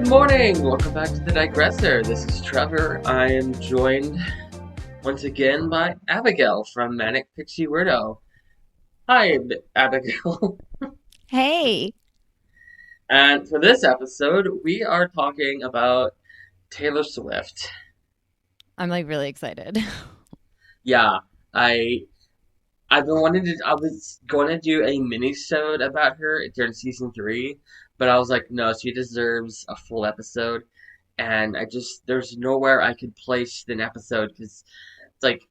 Good morning! Welcome back to the Digressor. This is Trevor. I am joined once again by Abigail from Manic Pixie Weirdo. Hi, Abigail. Hey, And for this episode, we are talking about Taylor Swift. I'm like really excited. Yeah, I I was going to do a mini-sode about her during season three, but I was like, no, she deserves a full episode. And there's nowhere I could place an episode because it's like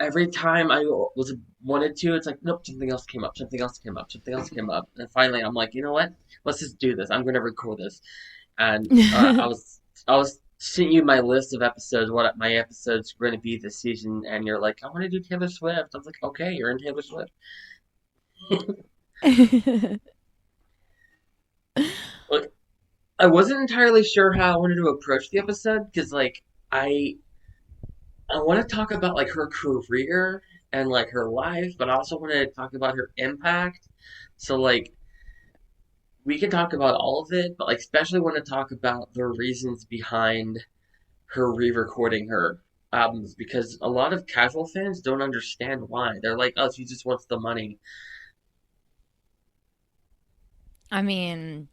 every time I was wanted to, it's like nope, something else came up, something else came up, something else came up, and finally I'm like, you know what? Let's just do this. I'm gonna record this, and I was sending you my list of episodes, what my episodes were gonna be this season, and you're like, I want to do Taylor Swift. I was like, okay, you're in Taylor Swift. Like, I wasn't entirely sure how I wanted to approach the episode because I I want to talk about like her career and like her life, but I also want to talk about her impact. So like we can talk about all of it, but like especially want to talk about the reasons behind her re-recording her albums because a lot of casual fans don't understand why. They're like, "Oh, she just wants the money." I mean,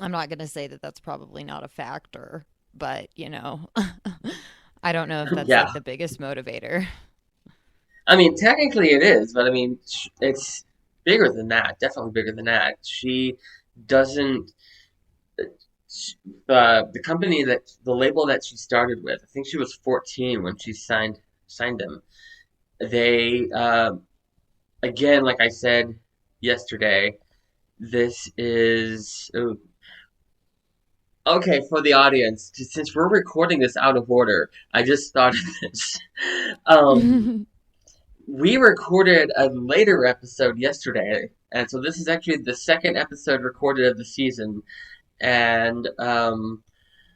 I'm not going to say that that's probably not a factor, but I don't know if that's Yeah. like the biggest motivator. I mean, technically it is, but I mean, it's bigger than that. Definitely bigger than that. She doesn't the company that the label that she started with. I think she was 14 when she signed them. They again, like I said yesterday, this is okay for the audience. Since we're recording this out of order, I just thought of this. Um, we recorded a later episode yesterday, and so this is actually the second episode recorded of the season. And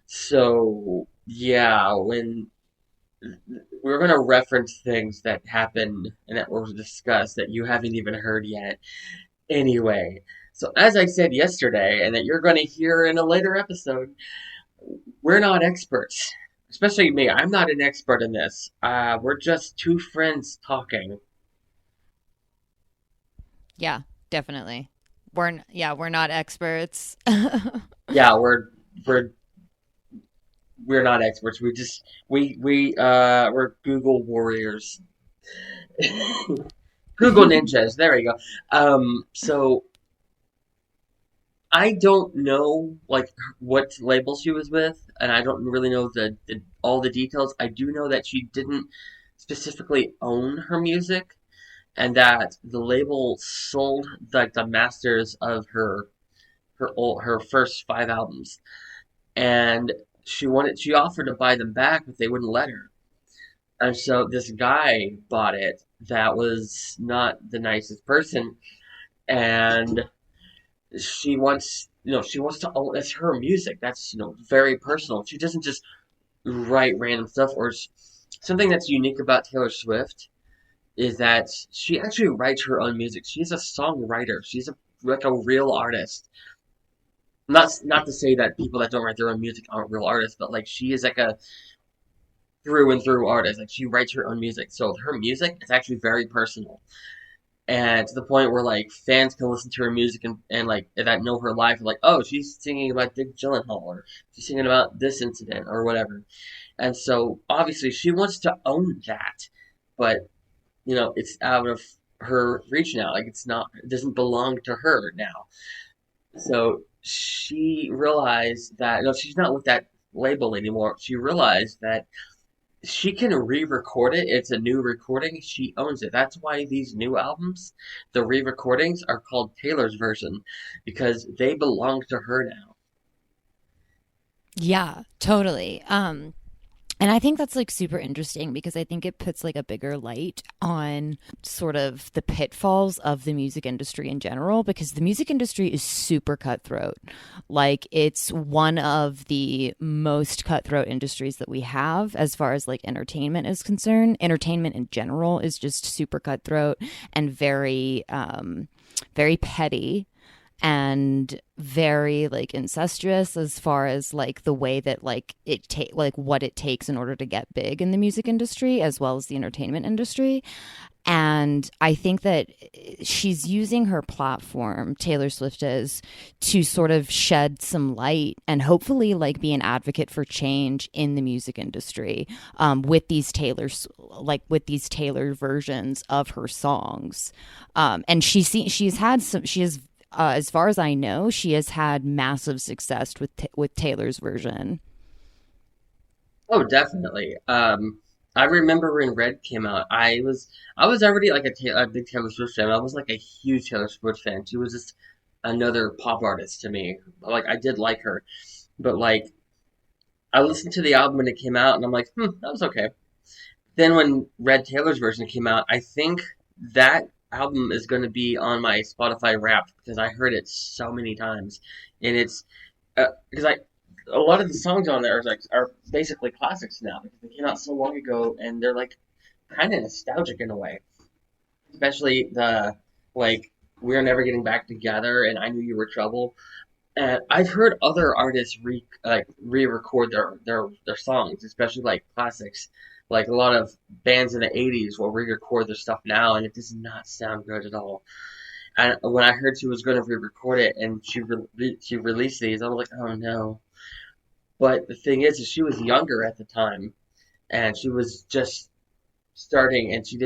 so yeah, when we're going to reference things that happened and that were discussed that you haven't even heard yet. Anyway, so as I said yesterday, and that you're going to hear in a later episode, we're not experts. Especially me. I'm not an expert in this. We're just two friends talking. Yeah, definitely. We're not experts. Yeah, we're we're not experts. We're Google warriors. Google ninjas. There we go. So I don't know like what label she was with, and I don't really know all the details. I do know that she didn't specifically own her music, and that the label sold like the masters of her first five albums, and she offered to buy them back, but they wouldn't let her. And so this guy bought it that was not the nicest person, and she wants to own it's her music. That's very personal. She doesn't just write random stuff or something that's unique about Taylor Swift is that she actually writes her own music. She's a songwriter. She's like a real artist. Not to say that people that don't write their own music aren't real artists, but like she is like a through and through artist. Like she writes her own music. So her music is actually very personal. And to the point where like fans can listen to her music and like that know her life like oh she's singing about Dick Gyllenhaal or she's singing about this incident or whatever and so obviously she wants to own that but it's out of her reach now like it doesn't belong to her now so she realized that no she's not with that label anymore she realized that she can re-record it. It's a new recording. She owns it. That's why these new albums, the re-recordings, are called Taylor's version because they belong to her now. Yeah, totally. And I think that's like super interesting because I think it puts like a bigger light on sort of the pitfalls of the music industry in general because the music industry is super cutthroat. Like it's one of the most cutthroat industries that we have as far as like entertainment is concerned. Entertainment in general is just super cutthroat and very very petty and very like incestuous as far as like the way that like like what it takes in order to get big in the music industry as well as the entertainment industry. And I think that she's using her platform, Taylor Swift is, to sort of shed some light and hopefully like be an advocate for change in the music industry, with these with these tailored versions of her songs. And she's had some, she has, as far as I know, she has had massive success with Taylor's version. Oh, definitely. I remember when Red came out. I was already like a big Taylor Swift fan. I was like a huge Taylor Swift fan. She was just another pop artist to me. Like I did like her, but like I listened to the album when it came out, and I'm like, that was okay. Then when Red Taylor's version came out, I think that album is going to be on my Spotify Wrapped because I heard it so many times, and it's because I a lot of the songs on there are basically classics now because they came out so long ago, and they're like kind of nostalgic in a way. Especially the like We're Never Getting Back Together and I Knew You Were Trouble. And I've heard other artists re-record their songs, especially like classics. Like a lot of bands in the '80s will re-record their stuff now, and it does not sound good at all. And when I heard she was going to re-record it and she released these, I was like, oh no. But the thing is she was younger at the time, and she was just starting, and she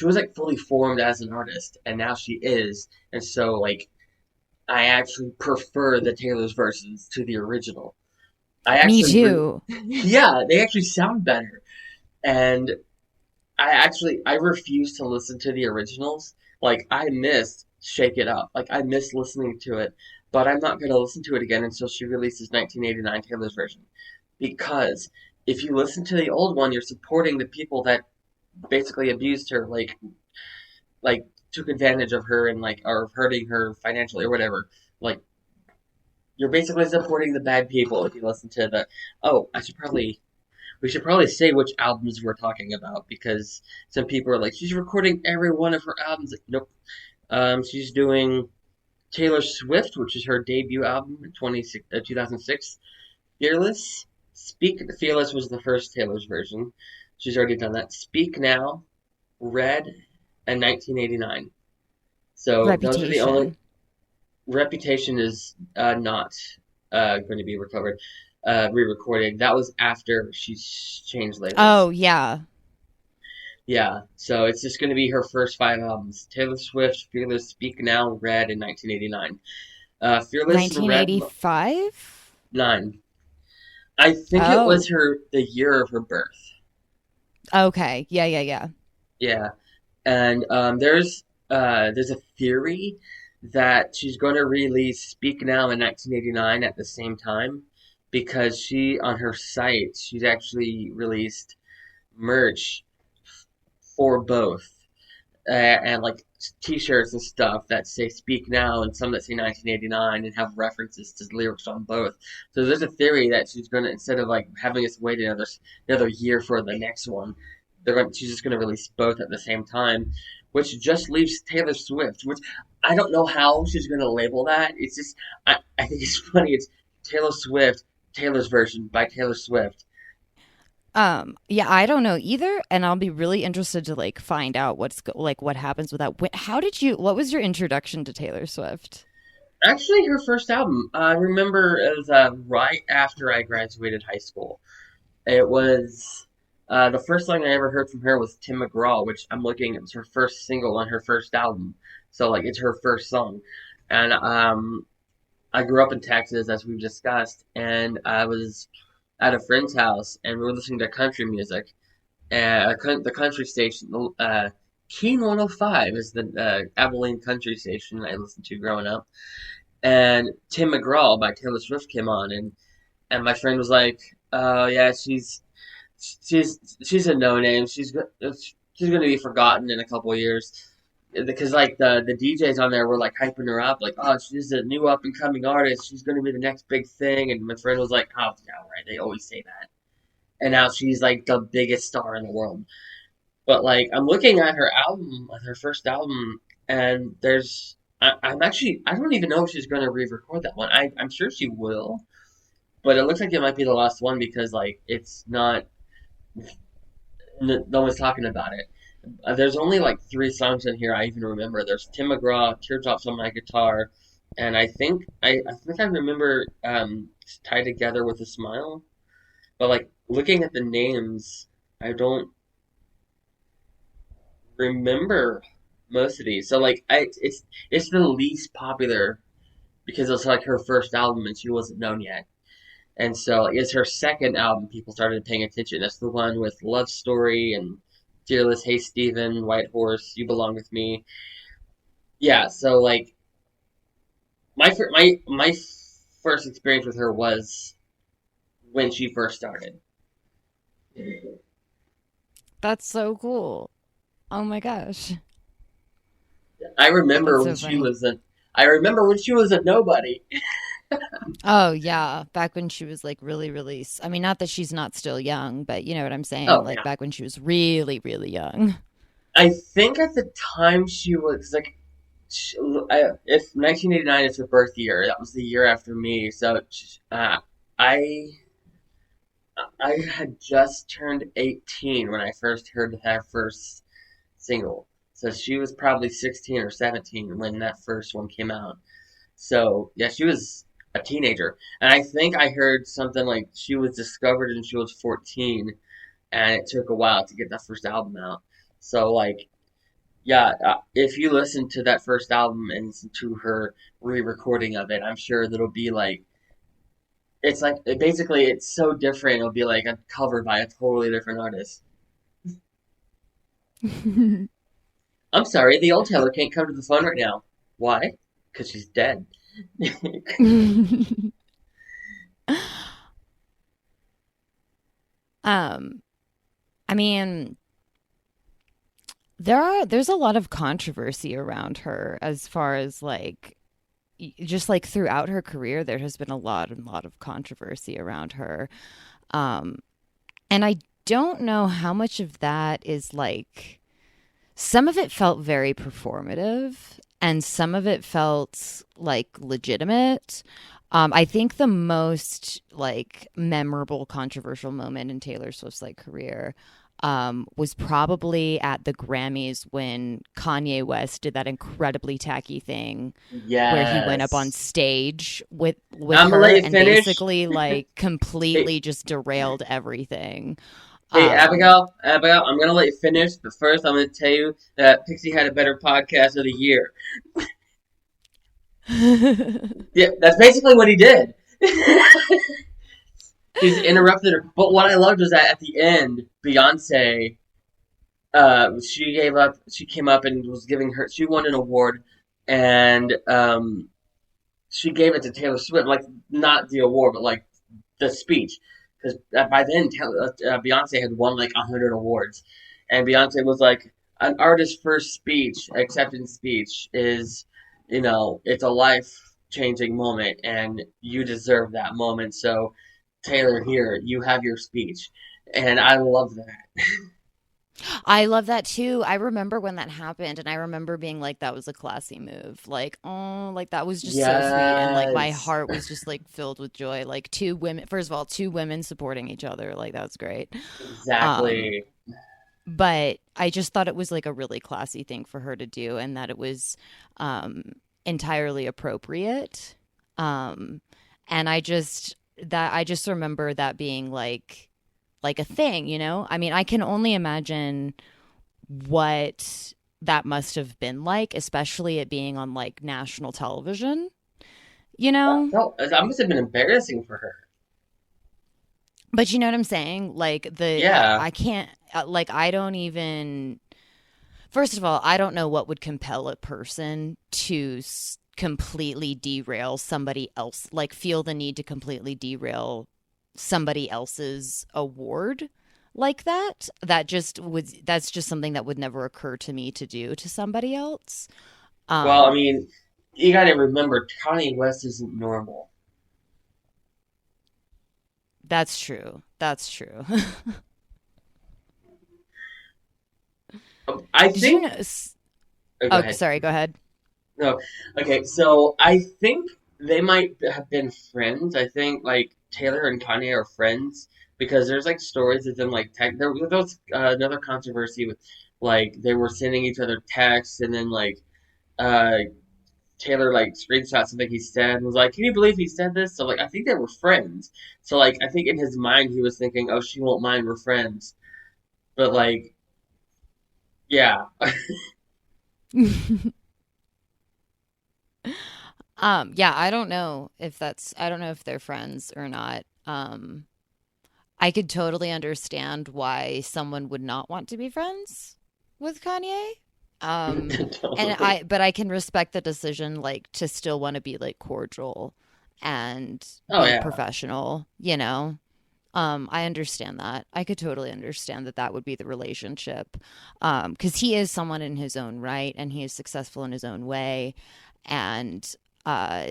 was like fully formed as an artist, and now she is, and so like I actually prefer the Taylor's versions to the original. I Me actually, too. yeah, they actually sound better, and I refuse to listen to the originals. Like I miss Shake It Up, like I miss listening to it, but I'm not gonna listen to it again until she releases 1989 Taylor's version, because if you listen to the old one, you're supporting the people that basically abused her, like took advantage of her and like are hurting her financially or whatever. Like you're basically supporting the bad people if you listen to the. Oh, we should probably say which albums we're talking about because some people are like she's recording every one of her albums. Like, nope. She's doing Taylor Swift, which is her debut album in 2006. Fearless. Fearless was the first Taylor's version. She's already done that. Speak Now, Red, and 1989. So those are the only. Reputation. Reputation is not going to be recovered, re-recorded. That was after she's changed labels. Oh, yeah. Yeah, so it's just going to be her first five albums: Taylor Swift, Fearless, Speak Now, Red, and 1989. Fearless and Red 1985? 9. I think it was Oh, the year of her birth. okay. Yeah, yeah, yeah. Yeah, and there's a theory that she's going to release Speak Now in 1989 at the same time because she on her site she's actually released merch for both and like T-shirts and stuff that say "Speak Now" and some that say 1989 and have references to lyrics on both. So there's a theory that she's gonna instead of like having us wait another year for the next one, she's just gonna release both at the same time, which just leaves Taylor Swift, which I don't know how she's gonna label that. It's just I think it's funny. It's Taylor Swift, Taylor's version by Taylor Swift. Yeah, I don't know either, and I'll be really interested to like find out like what happens with that. How did you? What was your introduction to Taylor Swift? Actually, her first album. I remember it was right after I graduated high school. It was the first song I ever heard from her was Tim McGraw, which I'm looking. It was her first single on her first album, so like it's her first song. And I grew up in Texas, as we've discussed, and I was at a friend's house, and we were listening to country music. The country station, Keen 105 is the Abilene country station I listened to growing up. And Tim McGraw by Taylor Swift came on, and my friend was like, "Oh yeah, she's a no name. She's gonna be forgotten in a couple of years." Because like the DJs on there were like hyping her up, like, "Oh, she's a new up and coming artist. She's gonna be the next big thing." And my friend was like, "Oh, yeah, right. They always say that." And now she's like the biggest star in the world. But like I'm looking at her album, her first album, and there's I'm actually, I don't even know if she's going to re-record that one. I'm sure she will, but it looks like it might be the last one because like it's not, no one's talking about it. There's only like three songs in here I even remember. There's Tim McGraw, Teardrops on My Guitar, and I think I remember Tied Together with a Smile. But like looking at the names, I don't remember most of these. So like it's the least popular because it's like her first album and she wasn't known yet. And so it's her second album people started paying attention. That's the one with Love Story and Fearless, Hey Stephen, White Horse, You Belong with Me. Yeah, so like my first experience with her was when she first started. That's so cool. Oh my gosh. I remember That's when so she funny. was a I remember when she was a nobody. Oh yeah, back when she was like really, really. I mean, not that she's not still young, but you know what I'm saying. Oh Like yeah. back when she was really, really young. I think at the time she was like if 1989 is her birth year, that was the year after me. So I I had just turned 18 when I first heard that first single. So she was probably 16 or 17 when that first one came out. So yeah, she was a teenager. And I think I heard something like she was discovered and she was 14 and it took a while to get that first album out. So like yeah, if you listen to that first album and listen to her re-recording of it, I'm sure that'll be like it's like basically it's so different. It'll be like a cover by a totally different artist. I'm sorry, the old Taylor can't come to the phone right now. Why? Because she's dead. um, I mean, there's a lot of controversy around her as far as like just like throughout her career there has been a lot of controversy around her. Um, and I don't know how much of that is like some of it felt very performative and some of it felt like legitimate. I think the most like memorable controversial moment in Taylor Swift's like career was probably at the Grammys when Kanye West did that incredibly tacky thing where he went up on Yes. stage with I'm gonna her let you and finish. basically like Hey, completely just derailed everything. hey, Um, Abigail, I'm gonna let you finish, but first I'm gonna tell you that Pixie had a better podcast of the year. Yeah, that's basically what he did. He's interrupted her. But what I loved was that at the end, Beyonce, she gave up. She came up and was giving her. She won an award, and she gave it to Taylor Swift. Like not the award, but like the speech, because by then Beyonce had won like 100 awards, and Beyonce was like, an artist's first speech, acceptance speech, is, it's a life changing moment, and you deserve that moment. So, Taylor, here you have your speech, and I love that. I love that too. I remember when that happened and I remember being like that was a classy move. Like, oh, like that was just so sweet and like my Yes, heart was just like filled with joy. Like two women, first of all, two women supporting each other. Like that was great. Um exactly. but I just thought it was like a really classy thing for her to do and that it was um entirely appropriate. Um and I just remember that being like a thing, you know? I mean, I can only imagine what that must have been like, especially it being on like national television, you know? That must have been embarrassing for her. But you know what I'm saying? Like Yeah. I can't like I don't even first of all, I don't know what would compel a person to completely derail somebody else, like feel the need to completely derail somebody else's award like that. That's just something that would never occur to me to do to somebody else. Well, I Um, mean, you got to remember, Kanye West isn't normal. that's true. That's true. I Did you think. know? Oh, go Oh, ahead. sorry. Go ahead. No. Okay, so I think they might have been friends. I think like Taylor and Kanye are friends because there's like stories of them like there was another controversy with like they were sending each other texts and then like uh Taylor like screenshot something he said and was like, "Can you believe he said this?" So like I think they were friends. So like I think in his mind he was thinking, "Oh, she won't mind, we're friends." But like yeah. Yeah, I don't know if they're friends or not. I could totally understand why someone would not want to be friends with Kanye. Um, Totally. but I can respect the decision, like, to still want to be like cordial and Oh be yeah. professional, you know? I understand that. I could totally understand that that would be the relationship. Because he is someone in his own right and he is successful in his own way. And uh,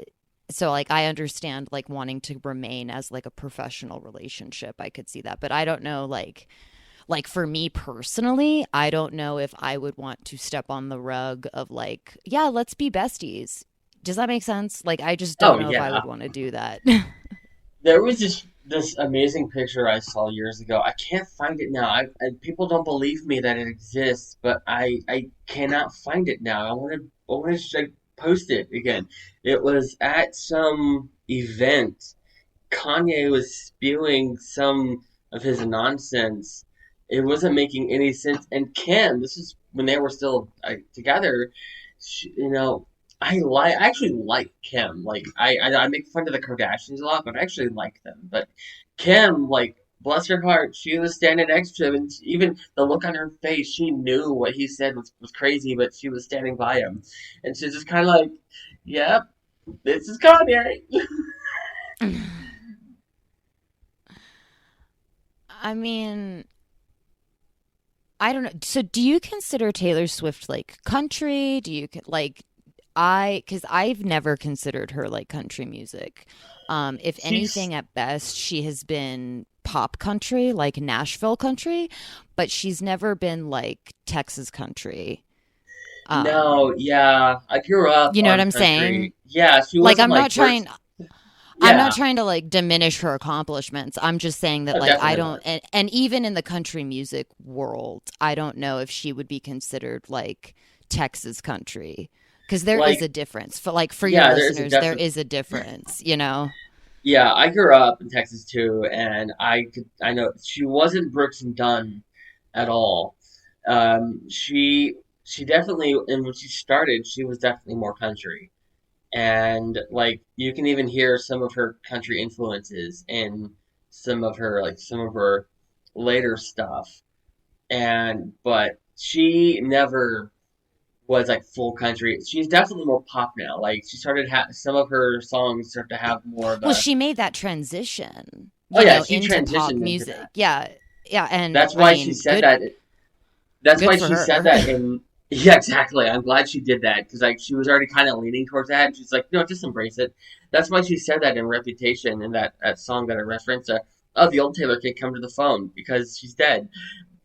so like I understand like wanting to remain as like a professional relationship. I could see that. But I don't know like for me personally, I don't know if I would want to step on the rug of like, yeah, let's be besties. Does that make sense? Like I just Oh don't know if I yeah. would want to do that. There was this amazing picture I saw years ago. I can't find it now. People don't believe me that it exists, but I cannot find it now. I want to like, post it again. It was at some event. Kanye was spewing some of his nonsense. It wasn't making any sense. And Kim, this is when they were still together. You know, I actually like Kim. Like I make fun of the Kardashians a lot, but I actually like them. But Kim, like bless her heart, she was standing next to him, and even the look on her face, she knew what he said was crazy, but she was standing by him, and she's just kind of like, "Yep, this is Kanye." I mean, I don't know. So, do you consider Taylor Swift like country? Do you like because I've never considered her like country music. If She's anything, at best, she has been pop country, like Nashville country, but she's never been like Texas country. Um, No, yeah, I grew up you know what on I'm saying? country. Yeah, she Like, wasn't like Brooks. I'm not Yeah, trying to like diminish her accomplishments. I'm just saying that no, like I definitely don't not. and even in the country music world, I don't know if she would be considered like Texas country because there is a Like, difference. For like for your yeah, there is a listeners, there definite. is a difference, you know. Yeah, I grew up in Texas too, and I know she wasn't Brooks and Dunn at all. She definitely, and when she started, she was definitely more country, and like you can even hear some of her country influences in some of her later stuff. And but she never was like full country. She's definitely more pop now. Like she started some of her songs start to have more of Well, a she made that transition, oh you yeah, know, she into pop transitioned into music. that. Yeah. Yeah, and That's I why she mean, said that. That's good why for she said her. that in yeah exactly. I'm glad she did that because like she was already kind of leaning towards that. And she's like, no, just embrace it. That's why she said that in Reputation in that song that I referenced. Oh, the old Taylor can't come to the phone because she's dead.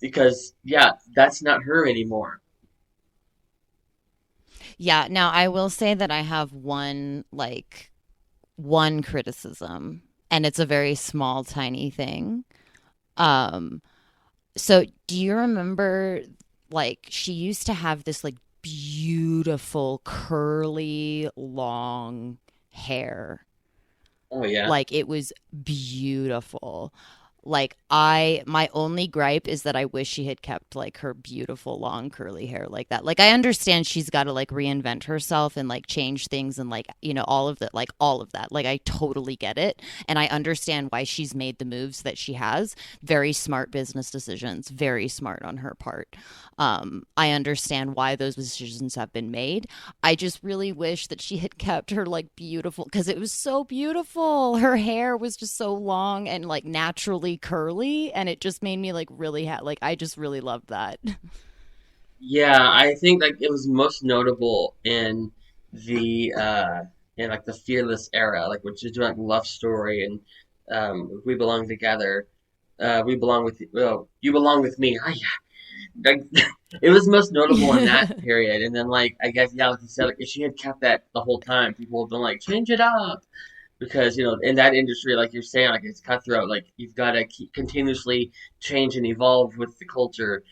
Because yeah, that's not her anymore. Yeah, now I will say that I have one criticism and it's a very small tiny thing. Um so do you remember like she used to have this like beautiful curly long hair. Oh yeah. Like it was beautiful. My only gripe is that I wish she had kept like her beautiful long curly hair like that. Like I understand she's got to like reinvent herself and like change things and like, you know, all of that. Like I totally get it and I understand why she's made the moves that she has. Very smart business decisions, very smart on her part. I understand why those decisions have been made. I just really wish that she had kept her like beautiful because it was so beautiful. Her hair was just so long and like naturally curly, and it just made me like like I just really loved that. Yeah, I think like it was most notable the in like the Fearless era, like which is doing like Love Story and We Belong Together. We belong with well, you belong with me. Ah, yeah. like, it was most notable in that period. And then, like, I guess, yeah, like you said, like, if she had kept that the whole time, people would have been like, change it up. Because, in that industry, like you're saying, like, it's cutthroat. Like, you've got to keep continuously change and evolve with the culture.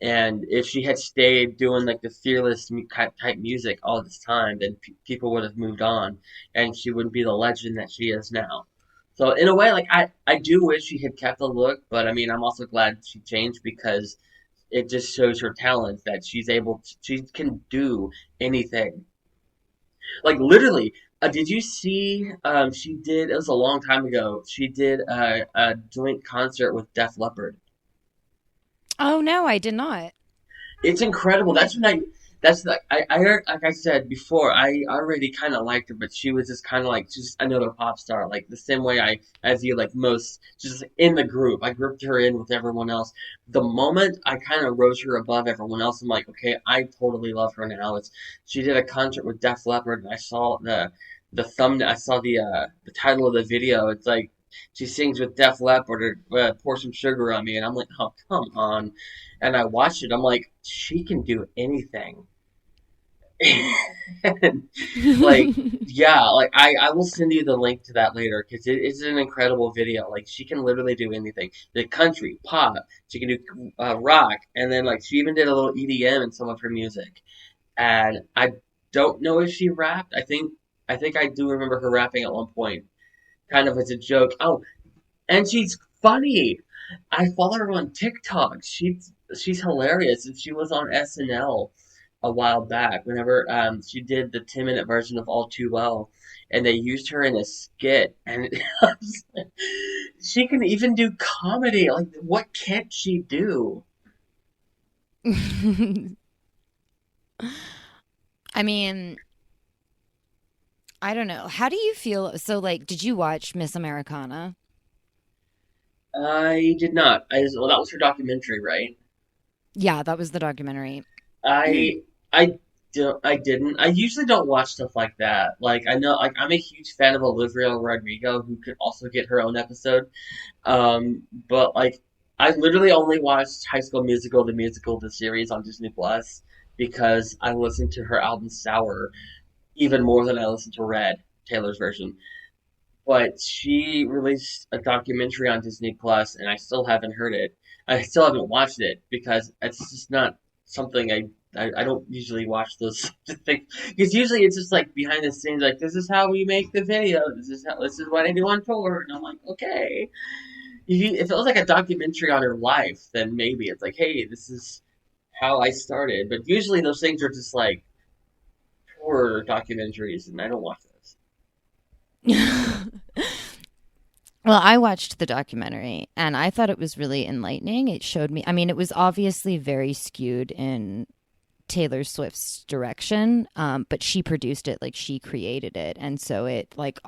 And if she had stayed doing like the fearless type music all this time, then people would have moved on, and she wouldn't be the legend that she is now. So in a way, like I do wish she had kept the look, but I mean, I'm also glad she changed because it just shows her talent that she can do anything. Like literally, did you see? She did. It was a long time ago. She did a joint concert with Def Leppard. Oh no, I did not. It's incredible. That's like I heard, like I said before, I already kind of liked her, but she was just kind of like just another pop star, like the same way as you like most, just in the group. I grouped her in with everyone else. The moment I kind of rose her above everyone else, I'm like, okay, I totally love her now. She did a concert with Def Leppard, and I saw the thumbnail, I saw the title of the video. It's like she sings with Def Leppard or pour some sugar on me, and I'm like, oh come on. And I watched it. I'm like, she can do anything. And, like, yeah, like I will send you the link to that later because it is an incredible video. Like she can literally do anything. The country, pop, she can do rock, and then like she even did a little EDM in some of her music. And I don't know if she rapped. I think I do remember her rapping at one point, kind of as a joke. Oh, and she's funny. I follow her on TikTok. She's hilarious, and she was on SNL a while back. Whenever she did the 10-minute version of All Too Well, and they used her in a skit, and she can even do comedy. Like, what can't she do? I mean, I don't know. How do you feel? So, like, did you watch Miss Americana? I did not. Well, that was her documentary, right? Yeah, that was the documentary. I I didn't. I usually don't watch stuff like that. Like I know, like I'm a huge fan of Olivia Rodrigo, who could also get her own episode. But like I literally only watched High School Musical, the series on Disney Plus, because I listened to her album Sour even more than I listened to Red, Taylor's version. But she released a documentary on Disney Plus, and I still haven't heard it. I still haven't watched it because it's just not something I don't usually watch those things because usually it's just like behind the scenes, like this is how we make the video, this is what I do on tour, and I'm like, okay. If it was like a documentary on her life, then maybe it's like, hey, this is how I started. But usually those things are just like tour documentaries, and I don't watch those. Well, I watched the documentary and I thought it was really enlightening. It showed me, I mean, it was obviously very skewed in Taylor Swift's direction, but she produced it, like she created it, and so it like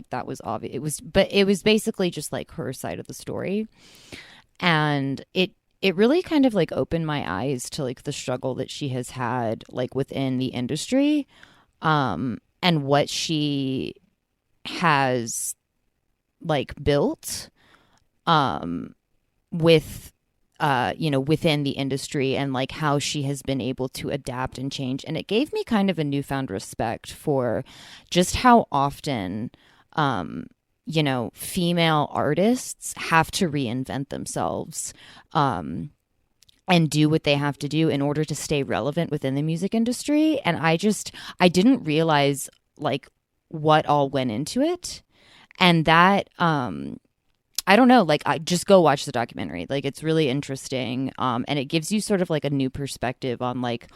that was obvious. But it was basically just like her side of the story, and it really kind of like opened my eyes to like the struggle that she has had like within the industry, and what she has like built with within the industry, and like how she has been able to adapt and change. And it gave me kind of a newfound respect for just how often female artists have to reinvent themselves, and do what they have to do in order to stay relevant within the music industry. And I didn't realize like what all went into it, and that I don't know, like I just go watch the documentary. Like it's really interesting, and it gives you sort of like a new perspective on like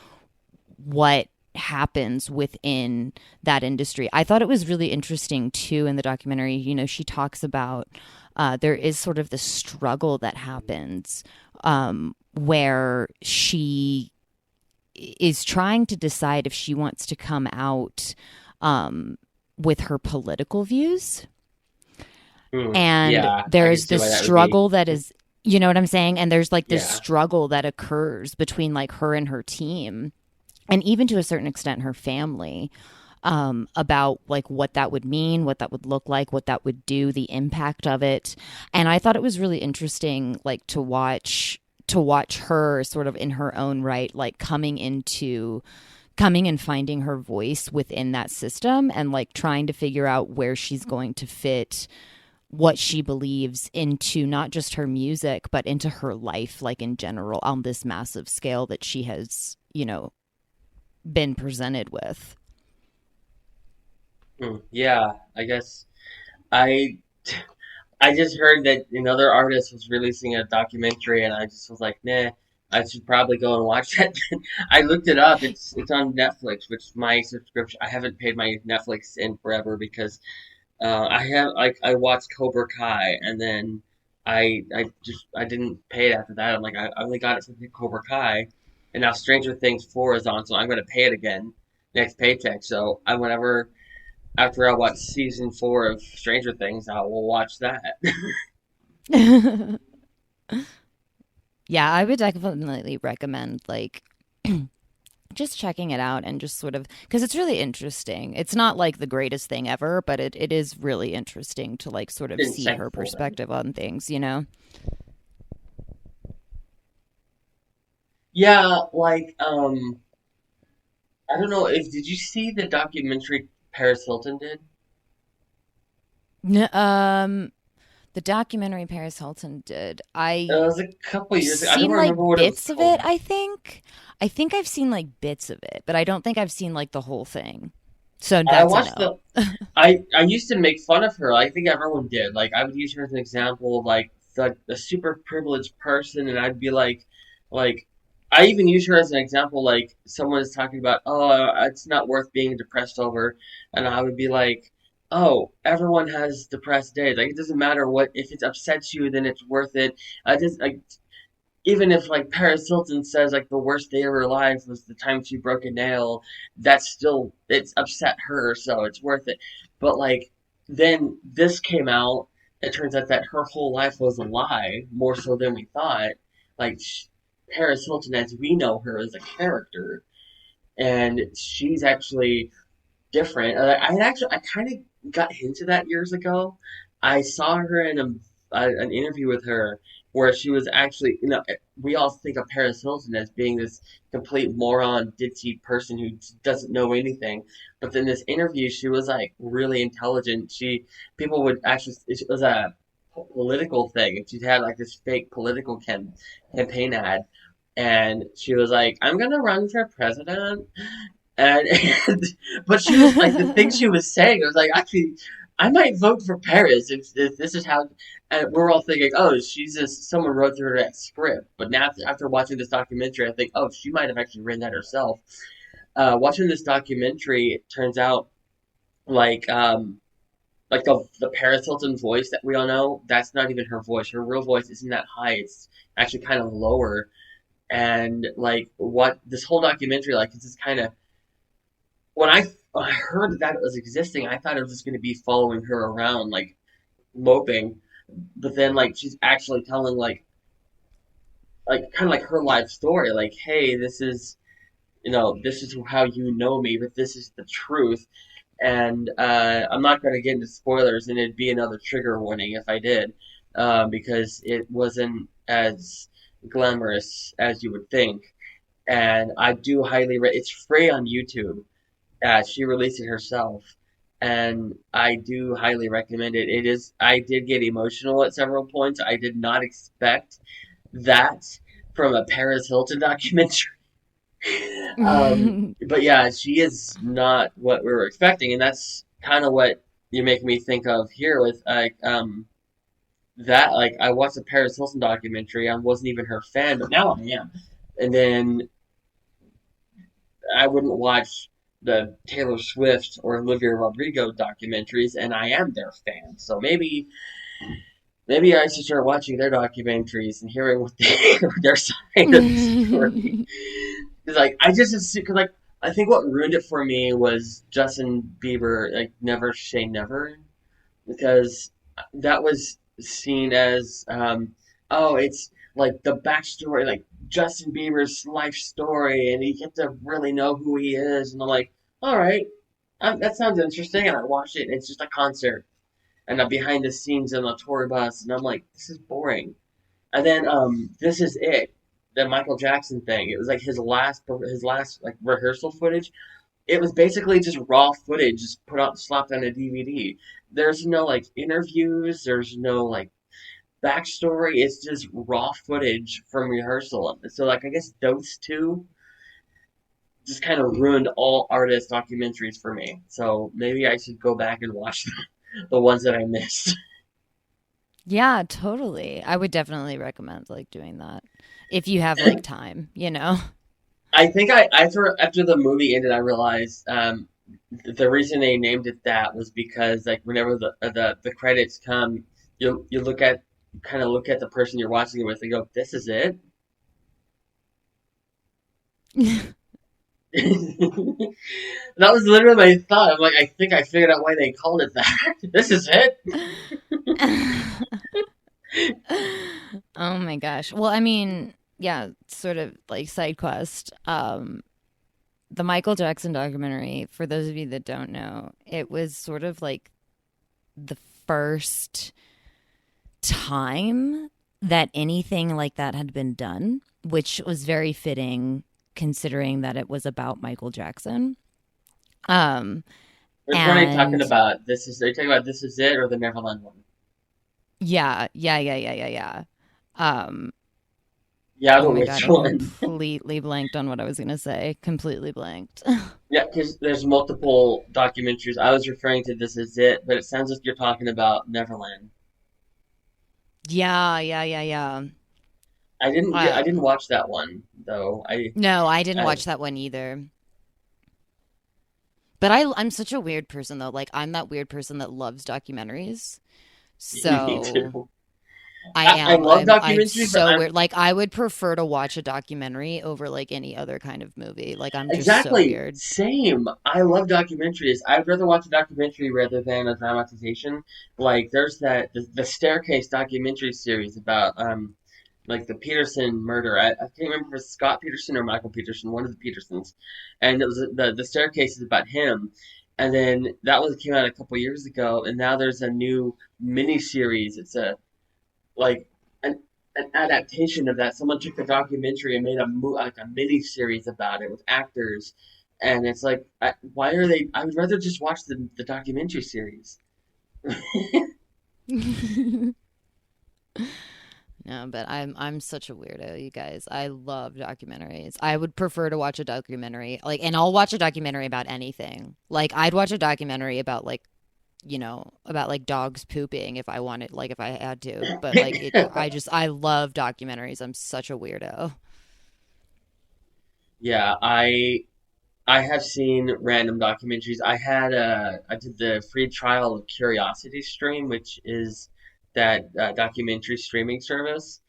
what happens within that industry. I thought it was really interesting too in the documentary. She talks about there is sort of the struggle that happens, where she is trying to decide if she wants to come out with her political views, and Yeah, I can there's see this why that would be. struggle that is, you know what I'm saying, and there's like this Yeah. struggle that occurs between like her and her team, and even to a certain extent her family, about like what that would mean, what that would look like, what that would do, the impact of it. And I thought it was really interesting like to watch to watch her sort of in her own right, like coming and finding her voice within that system and like trying to figure out where she's going to fit what she believes into not just her music but into her life, like in general, on this massive scale that she has, been presented with. Yeah, I guess I I just heard that another artist was releasing a documentary, and I just was like, nah, I should probably go and watch that. I looked it up. It's on Netflix, which my subscription. I haven't paid my Netflix in forever because I watched Cobra Kai, and then I didn't pay it after that. I'm like I only got it for Cobra Kai, and now Stranger Things 4 is on, so I'm gonna pay it again next paycheck. So I whenever after I watch season 4 of Stranger Things, I will watch that. Yeah, I would definitely recommend like just checking it out and just sort of because it's really interesting. It's not like the greatest thing ever, but it is really interesting to like sort of see her Insightful then. perspective on things, you know? Yeah, like I don't know if did you see the documentary Paris Hilton did? N- um, the documentary Paris Hilton did. It was a couple I've years ago. I don't seen like remember what it was bits of it, called. I think. I think I've seen like bits of it, but I don't think I've seen like the whole thing. So I that's a watched no. the I used to make fun of her. I think everyone did. Like I would use her as an example of like a super privileged person, and I'd be like I even use her as an example. Like someone is talking about, oh, it's not worth being depressed over, and I would be like, oh, everyone has depressed days. Like it doesn't matter what if it upsets you, then it's worth it. I just like even if like Paris Hilton says like the worst day of her life was the time she broke a nail, that's still it's upset her, so it's worth it. But like then this came out, it turns out that her whole life was a lie, more so than we thought. Like Paris Hilton, as we know her, is a character, and she's actually different. I kind of got into that years ago. I saw her in an interview with her where she was actually, we all think of Paris Hilton as being this complete moron, ditzy person who doesn't know anything. But in this interview, she was like really intelligent. People would actually, it was a political thing, and she had like this fake political campaign ad. And she was like, "I'm gonna run for president," and, and but she was like the thing she was saying. It was like actually, I might vote for Paris if this is how. And we're all thinking, oh, she's just someone wrote her that script. But now after watching this documentary, I think, oh, she might have actually written that herself. Watching this documentary, it turns out like like the Paris Hilton voice that we all know, that's not even her voice. Her real voice isn't that high. It's actually kind of lower. And like what this whole documentary, like it's just kind of when I heard that it was existing, I thought it was just going to be following her around, like moping. But then, like, she's actually telling, like kind of like her life story. Like, hey, this is how you know me, but this is the truth. And I'm not going to get into spoilers, and it'd be another trigger warning if I did, because it wasn't as glamorous as you would think. And I do it's free on YouTube. She released it herself, and I do highly recommend it. It is. I did get emotional at several points. I did not expect that from a Paris Hilton documentary. But yeah, she is not what we were expecting, and that's kind of what you make me think of here with like that. Like I watched a Paris Hilton documentary. I wasn't even her fan, but now I am. And then I wouldn't watch the Taylor Swift or Olivia Rodrigo documentaries, and I am their fan. So maybe I should start watching their documentaries and hearing what their side of the story. Because like I just because like I think what ruined it for me was Justin Bieber like Never Say Never, because that was seen as oh, it's like the backstory, like Justin Bieber's life story, and you get to really know who he is. And I'm like, all right, that sounds interesting. And I watched it, and it's just a concert, and I'm behind the scenes on a tour bus, and I'm like, this is boring. And then This Is It. the Michael Jackson thing. It was like his last like rehearsal footage. It was basically just raw footage, just put out slapped on a DVD. There's no like interviews. There's no like backstory. It's just raw footage from rehearsal. So like I guess those two just kind of ruined all artist documentaries for me. So maybe I should go back and watch the ones that I missed. Yeah, totally. I would definitely recommend like doing that if you have like time, you know? I think after the movie ended, I realized the reason they named it that was because like whenever the credits come, you look at kind of look at the person you're watching it with and go, "This is it." That was literally my thought. I'm like, I think I figured out why they called it that. This is it. Oh my gosh. Well, I mean, yeah, sort of like side quest. The Michael Jackson documentary, for those of you that don't know, it was sort of like the first time that anything like that had been done, which was very fitting considering that it was about Michael Jackson. Um, Which one are you talking and about? Are you talking about This Is It or the Neverland one? yeah. Um, Yeah, oh but my which God, I one? completely blanked on what I was gonna say. Completely blanked. Yeah, because there's multiple documentaries. I was referring to This Is It, but it sounds like you're talking about Neverland. Yeah. I didn't Um, watch that one though. no, I didn't I watch that one either. But I'm such a weird person though. Like I'm that weird person that loves documentaries. Me So too. I I am. love I'm documentaries, but so I'm weird. Like I would prefer to watch a documentary over like any other kind of movie. Like I'm just so exactly weird. same. I love documentaries. I'd rather watch a documentary rather than a dramatization. Like there's the Staircase documentary series about like the Peterson murder. I can't remember if it's Scott Peterson or Michael Peterson, one of the Petersons, and it was the Staircase is about him. And then that one came out a couple years ago, and now there's a new mini series. It's a like an an adaptation of that. Someone took the documentary and made like a mini series about it with actors, and it's like, why are they? I would rather just watch the documentary series. No, but I'm such a weirdo, you guys. I love documentaries. I would prefer to watch a documentary, like, and I'll watch a documentary about anything. Like, I'd watch a documentary about like, about like dogs pooping if I wanted, like, if I had to. But like, I love documentaries. I'm such a weirdo. Yeah, I have seen random documentaries. I did the free trial of Curiosity Stream, which is that documentary streaming service,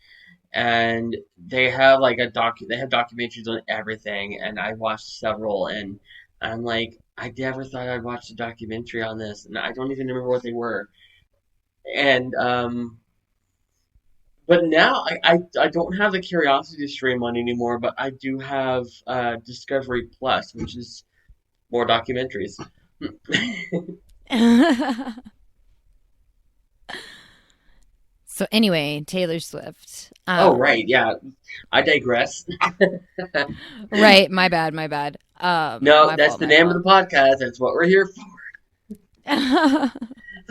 and they have documentaries on everything, and I watched several, and I'm like, I never thought I'd watch a documentary on this, and I don't even remember what they were. And but now I don't have the Curiosity Stream on anymore, but I do have Discovery Plus, which is more documentaries. So anyway, Taylor Swift. Oh right, yeah. I digress. Right, my bad, my bad. No, My that's fault, the my name of the fault. podcast. That's what we're here for.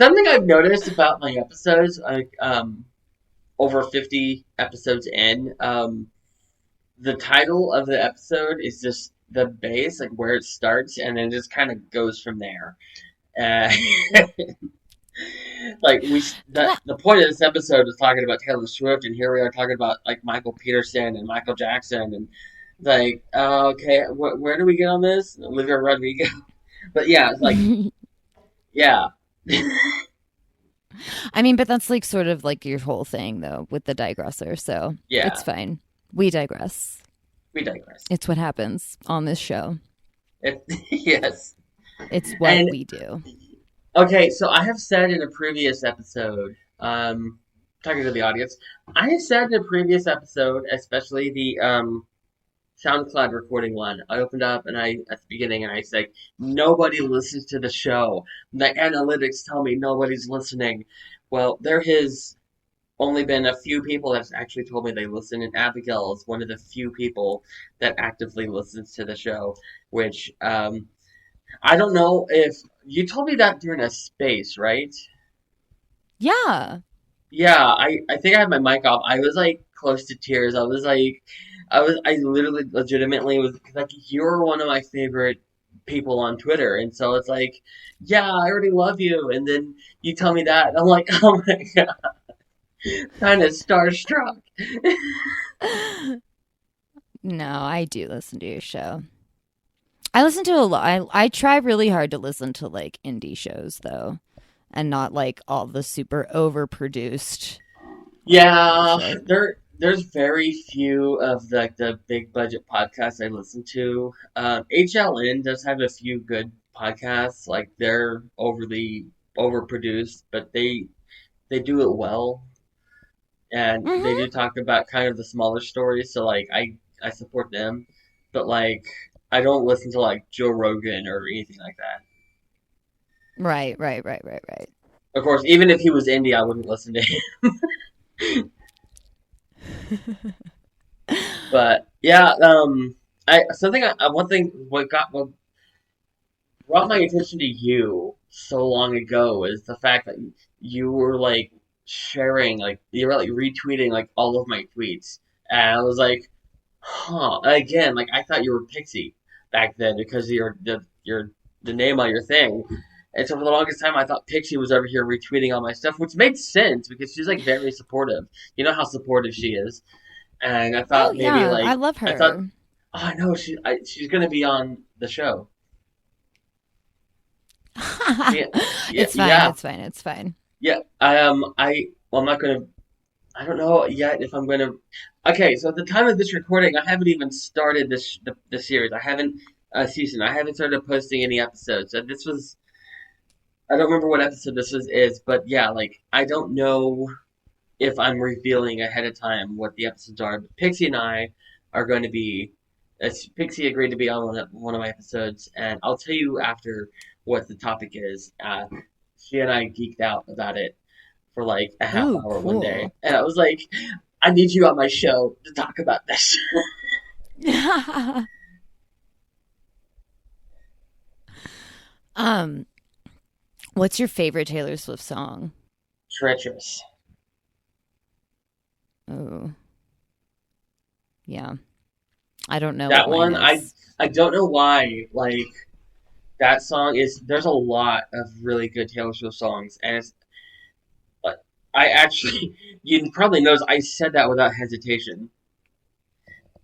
Something I've noticed about my episodes, like over 50 episodes in, the title of the episode is just the base, like where it starts, and then just kind of goes from there. Uh, like Well, the point of this episode is talking about Taylor Swift, and here we are talking about like Michael Peterson and Michael Jackson, and like, okay, where do we get on this? Olivia Rodrigo. But yeah, it's like, yeah, I mean, but that's like sort of like your whole thing though with the digressor, so it's yeah, fine. We digress. we digress. It's what happens on this show. Yes. It's what And we do. okay, so I have said in a previous episode, talking to the audience, I have said in a previous episode, especially the SoundCloud recording one, I opened up and I at the beginning and I said nobody listens to the show. The analytics tell me nobody's listening. Well, there is only been a few people that's actually told me they listen, and Abigail is one of the few people that actively listens to the show, which I don't know if you told me that during a space, right? Yeah. Yeah, I think I had my mic off. I was like close to tears. I literally legitimately was like, you're one of my favorite people on Twitter. And so it's like, yeah, I already love you. And then you tell me that. And I'm like, oh my God, kind of starstruck. No, I do listen to your show. I listen to a lot. I try really hard to listen to like indie shows though, and not like all the super overproduced like Yeah, bullshit. there's very few of the big budget podcasts I listen to. HLN does have a few good podcasts. Like they're overly overproduced, but they do it well, and they Hmm. do talk about kind of the smaller stories. So like I support them, but like I don't listen to like Joe Rogan or anything like that. Right, right, right, right, right. Of course, even if he was indie, I wouldn't listen to him. But yeah, I something one thing what brought my attention to you so long ago is the fact that you were like sharing, like you were like retweeting like all of my tweets, and I was like, huh. Again, like I thought you were Pixie back then because of the name on your thing. And so for the longest time, I thought Pixie was over here retweeting all my stuff, which made sense because she's like very supportive. You know how supportive she is, and I Oh thought maybe yeah, I like love I thought, her. oh no, she's gonna be on the show. Yeah, yeah, It's fine. yeah, It's fine. It's fine. yeah. Well, I'm not gonna. I don't know yet if I'm gonna. Okay, so at the time of this recording, I haven't even started the series. I haven't season. I haven't started posting any episodes. So this was. I don't remember what episode this is, but yeah, like I don't know if I'm revealing ahead of time what the episodes are. But Pixie and I are going to be. Pixie agreed to be on one of my episodes, and I'll tell you after what the topic is. She and I geeked out about it for like a half Ooh, hour one day, cool. and I was like, "I need you on my show to talk about this." um, what's your favorite Taylor Swift song? Treacherous. Oh, yeah. I don't know what That mine one, is. I don't know why. Like that song is. There's a lot of really good Taylor Swift songs, and it's. I actually, you probably noticed I said that without hesitation.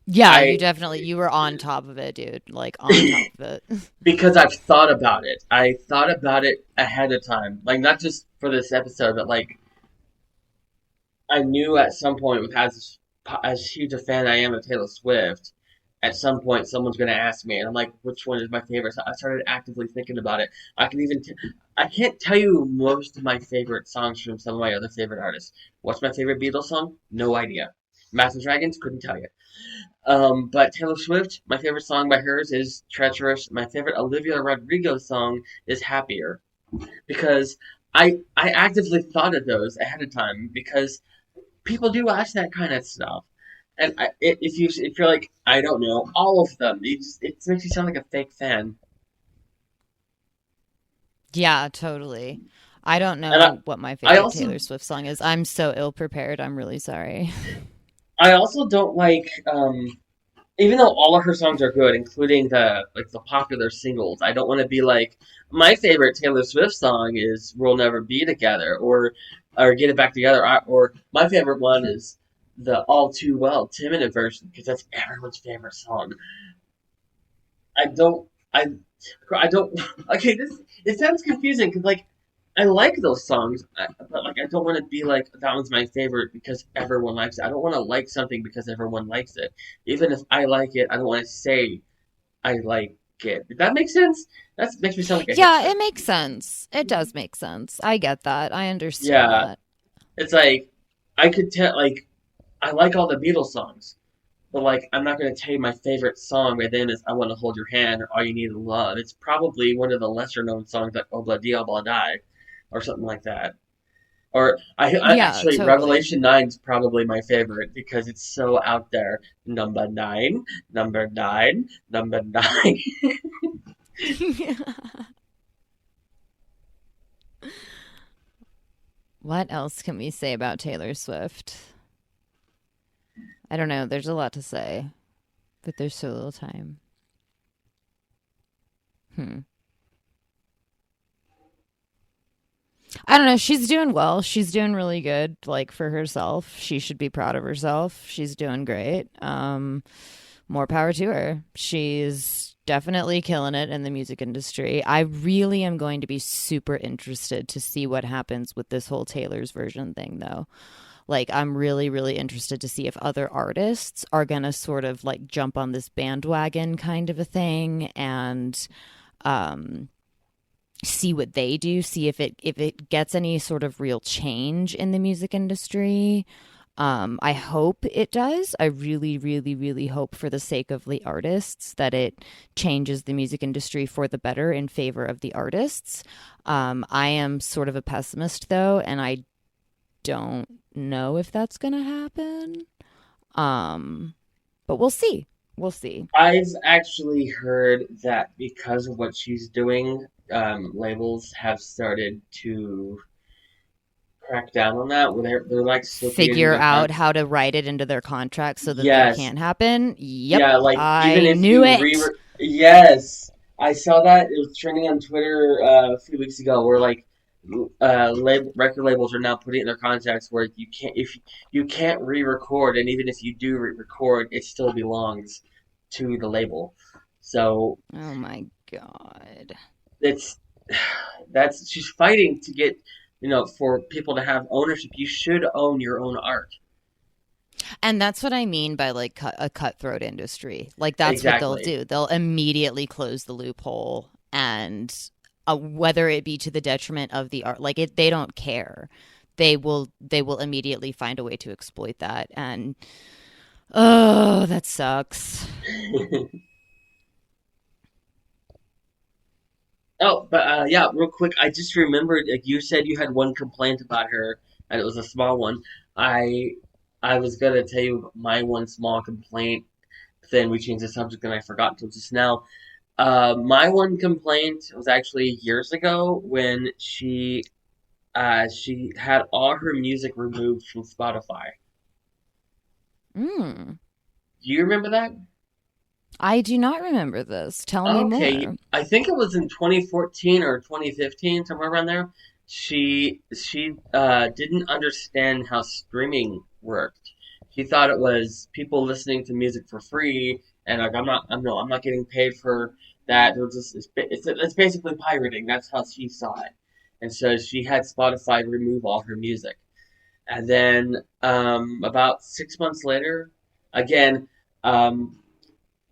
Yeah, I you were on top of it, dude. Like on top of it. because I've thought about it. I thought about it ahead of time, like not just for this episode, but like I knew at some point, with as huge a fan I am of Taylor Swift, at some point someone's going to ask me, and I'm like, which one is my favorite? So I started actively thinking about it. I can even I can't tell you most of my favorite songs from some of my other favorite artists. What's my favorite Beatles song? No idea. Imagine Dragons couldn't tell you. But Taylor Swift, my favorite song by hers is Treacherous. My favorite Olivia Rodrigo song is Happier because I actively thought of those ahead of time because people do ask that kind of stuff. And if you're like, I don't know all of them, it makes you sound like a fake fan. Yeah, totally. I don't And know what my I favorite also Taylor Swift song is. I'm so ill prepared. I'm really sorry. I also don't like even though all of her songs are good, including the popular singles. I don't want to be like my favorite Taylor Swift song is "We'll Never Be Together" or "Get It Back Together," or my favorite one is the "All Too Well" Timid version because that's everyone's favorite song. I don't. I don't. Okay, this it sounds confusing because like I like those songs, but like I don't want to be like that one's my favorite because everyone likes it. I don't want to like something because everyone likes it. Even if I like it, I don't want to say I like it. Did that make sense? That makes me sound like a Yeah, hipster. it makes sense. It does make sense. I get that. I understand Yeah, that. it's like I could tell like I like all the Beatles songs. But like, I'm not gonna tell you my favorite song by them is "I Want to Hold Your Hand" or "All You Need Is Love." It's probably one of the lesser known songs like "Obla Di Obla Die" or something like that. Or I Yeah, actually totally. Revelation 9 is probably my favorite because it's so out there. Number nine, number nine, number nine. What else can we say about Taylor Swift? I don't know. There's a lot to say, but there's so little time. Hmm. I don't know. She's doing well. She's doing really good, like for herself. She should be proud of herself. She's doing great. More power to her. She's definitely killing it in the music industry. I really am going to be super interested to see what happens with this whole Taylor's version thing, though. Like, I'm really, really interested to see if other artists are going to sort of like jump on this bandwagon kind of a thing and um, see what they do, see if it gets any sort of real change in the music industry. I hope it does. I really, really, really hope for the sake of the artists that it changes the music industry for the better in favor of the artists. I am sort of a pessimist though, and I don't know if that's gonna happen. Um, but we'll see. We'll see. I've actually heard that because of what she's doing, labels have started to crack down on that. Where they're like slipping into Figure the out con. how to write it into their contract so that that Yes, can't happen. Yep, yeah, like even I if knew you re it. yes, I saw that it was trending on Twitter a few weeks ago where like record labels are now putting in their contracts where you can't if you can't re-record and even if you do re-record it still belongs to the label. So Oh my god. it's that's she's fighting to get for people to have ownership. You should own your own art. And that's what I mean by like a cutthroat industry. Like that's what they'll Exactly. do. They'll immediately close the loophole and whether it be to the detriment of the art, like they don't care. They will immediately find a way to exploit that and oh, that sucks. Oh, but yeah, real quick, I just remembered like you said you had one complaint about her, and it was a small one. I I was gonna tell you my one small complaint, but then we changed the subject and I forgot until just now. My one complaint was actually years ago when she had all her music removed from Spotify. Mm. Do you remember that? I do not remember this. Tell me Okay, more. I think it was in 2014 or 2015, somewhere around there. She didn't understand how streaming worked. She thought it was people listening to music for free, and like I'm not getting paid for that. It's basically pirating. That's how she saw it, and so she had Spotify remove all her music. And then about 6 months later, again.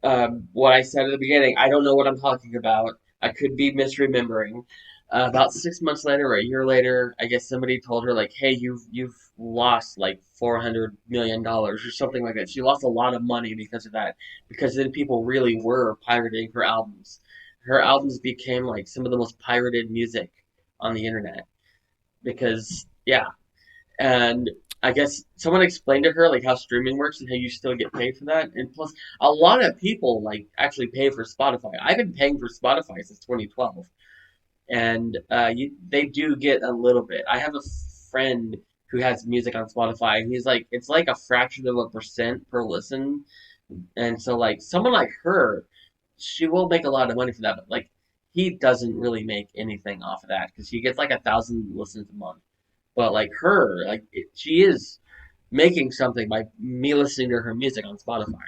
Um, what I said at the beginning. I don't know what I'm talking about. I could be misremembering. About 6 months later or a year later, I guess somebody told her like, "Hey, you've lost like $400 million or something like that." She lost a lot of money because of that. Because then people really were pirating her albums. Her albums became like some of the most pirated music on the internet. Because yeah, and I guess someone explained to her like how streaming works and how you still get paid for that. And plus, a lot of people like actually pay for Spotify. I've been paying for Spotify since 2012, and they do get a little bit. I have a friend who has music on Spotify, and he's like, it's like a fraction of a percent per listen. And so, like someone like her, she will make a lot of money for that, but like he doesn't really make anything off of that because he gets like 1,000 listens a month. But like her, she is making something by me listening to her music on Spotify.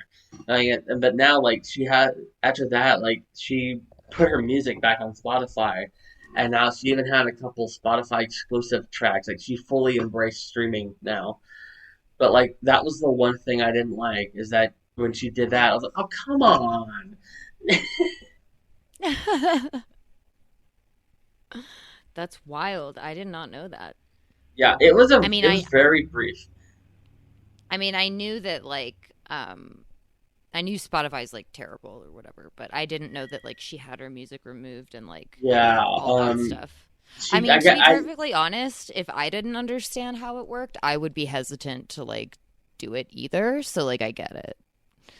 But now, like she had after that, like she put her music back on Spotify, and now she even had a couple Spotify exclusive tracks. Like she fully embraced streaming now. But like that was the one thing I didn't like is that when she did that, I was like, oh come on. That's wild. I did not know that. Yeah, I mean, it was very brief. I knew that like I knew Spotify's like terrible or whatever, but I didn't know that like she had her music removed and like Yeah, all that stuff. I She, mean, I to get, be perfectly honest, if I didn't understand how it worked, I would be hesitant to like do it either. So like I get it.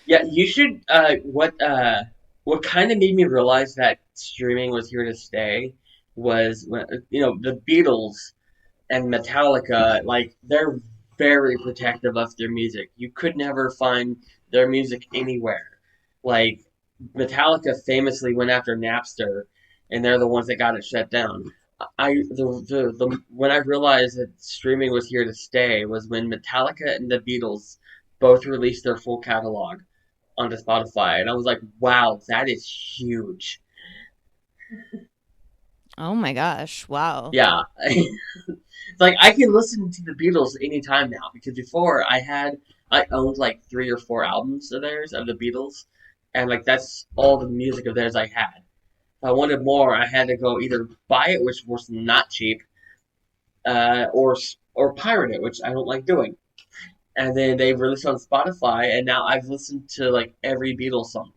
yeah, you should. What kind of made me realize that streaming was here to stay was when the Beatles and Metallica, like they're very protective of their music. You could never find their music anywhere. Like Metallica famously went after Napster, and they're the ones that got it shut down. The when I realized that streaming was here to stay was when Metallica and the Beatles both released their full catalog onto Spotify, and I was like, wow, that is huge. Oh my gosh. Wow. Yeah. Like I can listen to the Beatles anytime now because before I owned like 3 or 4 albums of theirs of the Beatles, and like that's all the music of theirs I had. If I wanted more, I had to go either buy it, which was not cheap, or pirate it, which I don't like doing. And then they released on Spotify, and now I've listened to like every Beatles song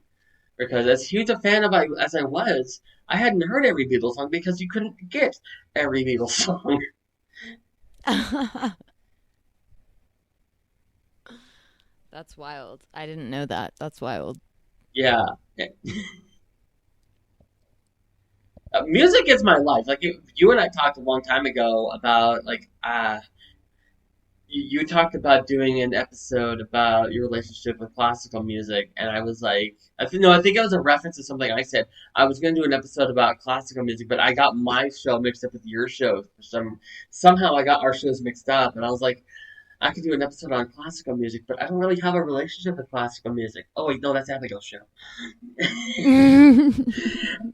because as huge a fan of as I was, I hadn't heard every Beatles song because you couldn't get every Beatles song. That's wild. I didn't know that. That's wild. Yeah. Music is my life. Like you and I talked a long time ago about like you talked about doing an episode about your relationship with classical music, and I was like, I think it was a reference to something I said. I was going to do an episode about classical music, but I got my show mixed up with your show. Somehow I got our shows mixed up, and I was like, I could do an episode on classical music, but I don't really have a relationship with classical music. Oh wait, no, that's Abigail's show.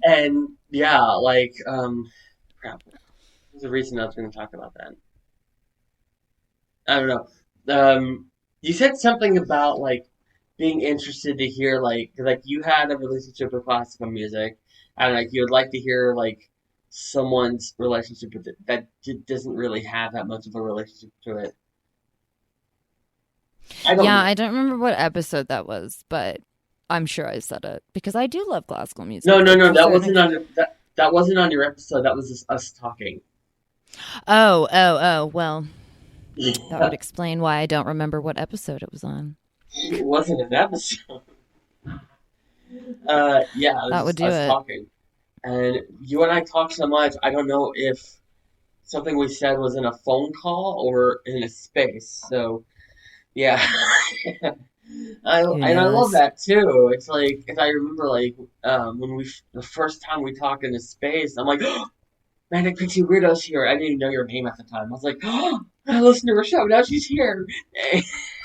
And yeah, like crap. There's a reason I was going to talk about that. I don't know. You said something about like being interested to hear like you had a relationship with classical music, and like you would like to hear like someone's relationship with it that doesn't really have that much of a relationship to it. I don't Yeah, know. I don't remember what episode that was, but I'm sure I said it because I do love classical No, music. no, Like no. to That certain wasn't ex- on that wasn't on your episode. That was just us talking. Oh. Well, that would Yeah, explain why I don't remember what episode it was on. it wasn't an episode. Yeah, it was That would just do us it. talking. And you and I talked so much. I don't know if something we said was in a phone call or in a space. So yeah, Who I love knows? that too. It's like if I remember like when the first time we talked in a space, I'm like, oh, Manic Pixie Weirdo's here. I didn't even know your name at the time. I was like, oh, I listened to her show. Now she's here,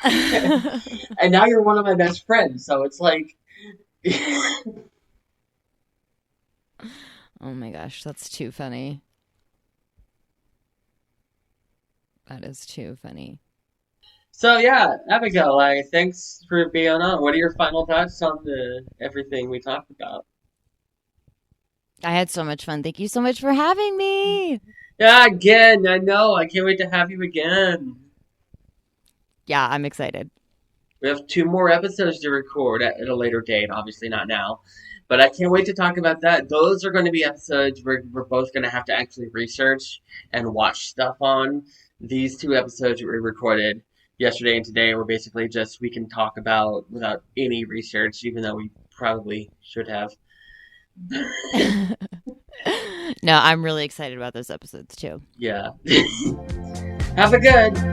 and now you're one of my best friends. So it's like, Oh my gosh, that's too funny. That is too funny. so yeah, Abigail. Like, thanks for being on. What are your final thoughts on everything we talked about? I had so much fun. Thank you so much for having me. Yeah, again, I know. I can't wait to have you again. Yeah, I'm excited. We have 2 more episodes to record at a later date, obviously not now. But I can't wait to talk about that. Those are going to be episodes where we're both going to have to actually research and watch stuff on. These 2 episodes that we recorded yesterday and today were basically just we can talk about without any research, even though we probably should have. No, I'm really excited about those episodes too. Yeah. Have a good.